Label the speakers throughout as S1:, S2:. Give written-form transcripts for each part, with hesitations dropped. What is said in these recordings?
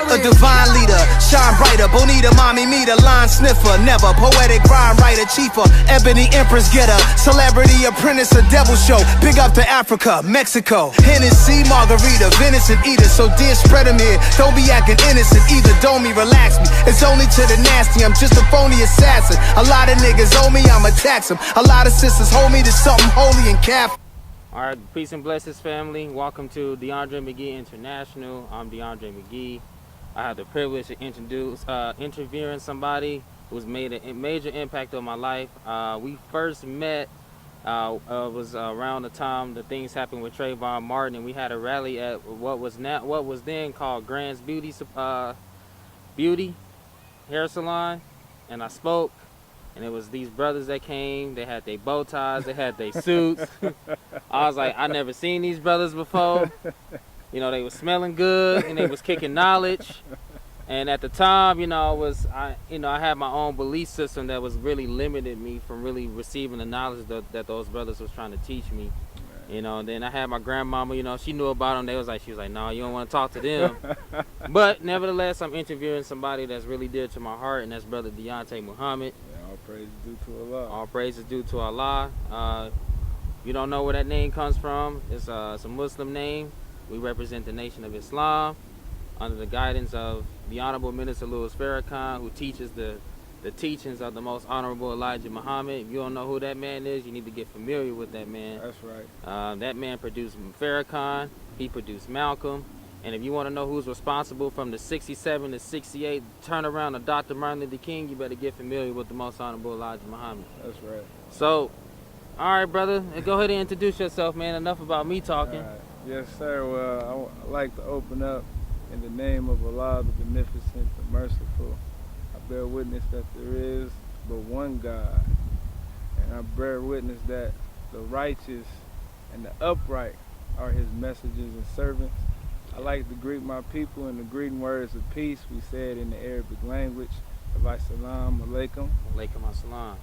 S1: A divine leader, shine brighter. Bonita, mommy, me, the line sniffer. Never poetic rhyme writer, chief ebony empress getter. Celebrity apprentice, a devil show. Big up to Africa, Mexico. Hennessy, margarita, venison eater. So dear, spread them here. Don't be acting innocent either. Don't me, relax me. It's only to the nasty. I'm just a phony assassin. A lot of niggas owe me, I'ma tax them. A lot of sisters hold me to something holy and Catholic.
S2: All right, peace and blessings, family. Welcome to DeAndre McGee International. I'm DeAndre McGee. I have the privilege to interviewing somebody who's made a major impact on my life. We first met was around the time the things happened with Trayvon Martin, and we had a rally at what was then called Grand's Beauty Hair Salon, and I spoke. And it was these brothers that came. They had their bow ties. They had their suits. I was like, I never seen these brothers before. You know, they was smelling good and they was kicking knowledge. And at the time, you know, I had my own belief system that was really limited me from really receiving the knowledge that those brothers was trying to teach me. You know, and then I had my grandmama, you know, she knew about them. She was like, no, you don't want to talk to them. But nevertheless, I'm interviewing somebody that's really dear to my heart, and that's Brother Deante Muhammad.
S3: All praise is due to Allah.
S2: All praise is due to Allah. You don't know where that name comes from. It's a Muslim name. We represent the Nation of Islam under the guidance of the Honorable Minister Louis Farrakhan, who teaches the teachings of the most honorable Elijah Muhammad. If you don't know who that man is, you need to get familiar with that man.
S3: That's right.
S2: That man produced Farrakhan. He produced Malcolm. And if you want to know who's responsible from the 67 to 68 turnaround of Dr. Martin Luther King, you better get familiar with the most honorable Elijah Muhammad.
S3: That's right.
S2: So, all right, brother, go ahead and introduce yourself, man. Enough about me talking.
S3: Yes, sir. Well, I like to open up in the name of Allah, the Beneficent, the Merciful. I bear witness that there is but one God. And I bear witness that the righteous and the upright are his messengers and servants. I like to greet my people in the greeting words of peace. We say it in the Arabic language. Assalamu alaikum.
S2: Alaikum assalam.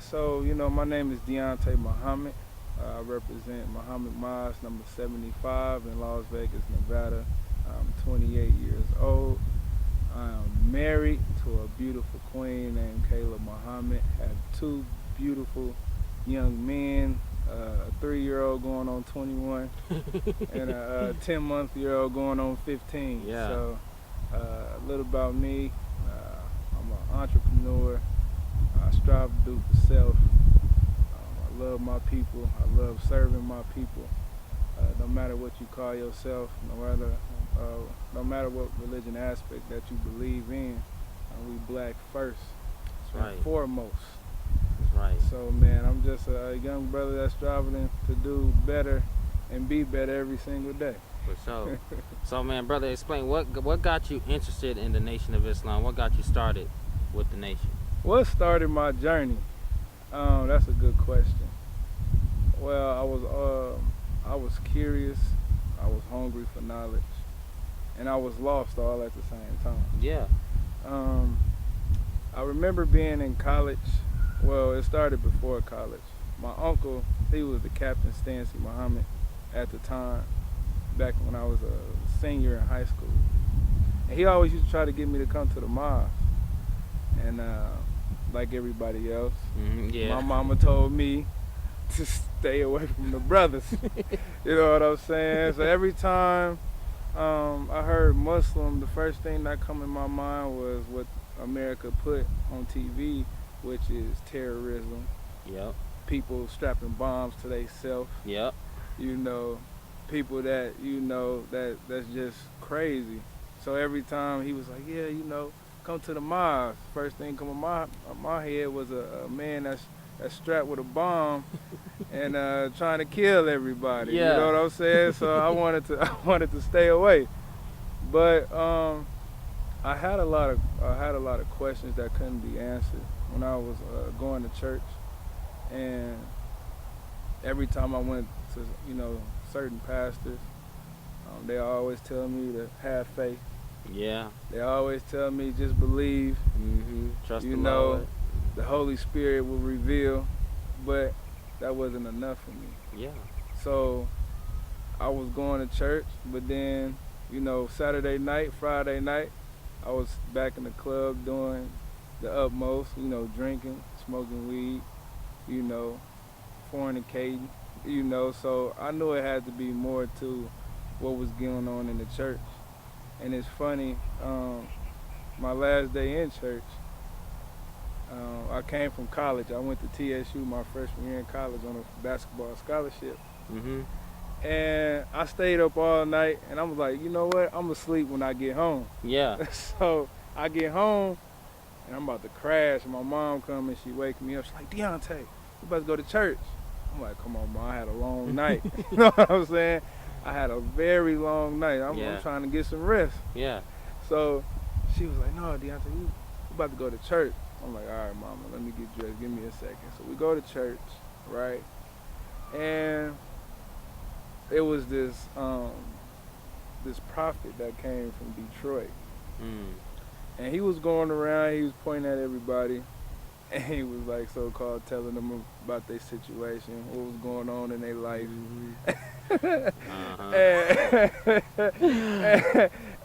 S3: So, you know, my name is Deante Muhammad. I represent Muhammad Mosque number 75 in Las Vegas, Nevada. I'm 28 years old. I'm married to a beautiful queen named Kayla Muhammad. Have two beautiful young men. A 3-year-old going on 21 and a 10-month-year-old going on 15.
S2: Yeah.
S3: So a little about me. I'm an entrepreneur. I strive to do for self. I love my people. I love serving my people. No matter what you call yourself, no matter what religion aspect that you believe in, we black first and foremost.
S2: Right.
S3: So, man, I'm just a young brother that's striving to do better and be better every single day.
S2: For sure. So, man, brother, explain what got you interested in the Nation of Islam? What got you started with the nation?
S3: What started my journey? That's a good question. Well, I was curious, I was hungry for knowledge, and I was lost all at the same time.
S2: Yeah.
S3: I remember being in college. Well, it started before college. My uncle, he was the Captain Stancy Muhammad at the time, back when I was a senior in high school. And he always used to try to get me to come to the mosque. And like everybody else, my mama told me to stay away from the brothers. You know what I'm saying? So every time I heard Muslim, the first thing that come in my mind was what America put on TV, which is terrorism.
S2: Yep.
S3: People strapping bombs to themselves.
S2: Yep.
S3: You know, people that, you know, that's just crazy. So every time he was like, yeah, you know, come to the mosque. First thing come in my head was a man that's strapped with a bomb and trying to kill everybody.
S2: Yeah.
S3: You know what I'm saying? So I wanted to stay away. But I had a lot of questions that couldn't be answered when I was going to church, and every time I went to, you know, certain pastors, they always tell me to have faith.
S2: Yeah.
S3: They always tell me just believe.
S2: Trust
S3: you
S2: the
S3: know,
S2: Lord.
S3: The Holy Spirit will reveal, but that wasn't enough for me.
S2: Yeah.
S3: So I was going to church, but then You know, Saturday night, Friday night, I was back in the club doing the utmost, you know, drinking, smoking weed, you know, fornicating, you know, so I knew it had to be more to what was going on in the church. And it's funny, my last day in church, I came from college. I went to TSU my freshman year in college on a basketball scholarship.
S2: Mm-hmm.
S3: And I stayed up all night, and I was like, you know what? I'm going to sleep when I get home.
S2: Yeah.
S3: So I get home, and I'm about to crash. And my mom come and she wake me up. She's like, Deante, you about to go to church. I'm like, come on, Mom, I had a long night. You know what I'm saying? I had a very long night. I'm trying to get some rest.
S2: Yeah.
S3: So she was like, no, Deante, you about to go to church. I'm like, all right, Mama, let me get dressed. Give me a second. So we go to church, right? And it was this prophet that came from Detroit. And he was going around, he was pointing at everybody, and he was like so-called telling them about their situation, what was going on in their life.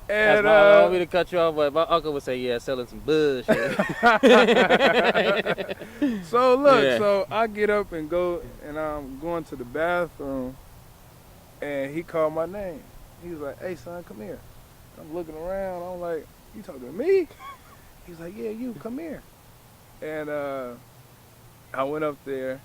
S2: And I don't mean to cut you off, but my uncle would say, yeah, selling some bullshit.
S3: So look, so I get up and go, and I'm going to the bathroom, and he called my name. He was like, hey, son, come here. I'm looking around. I'm like, you talking to me? He's like, yeah, you, come here. And I went up there,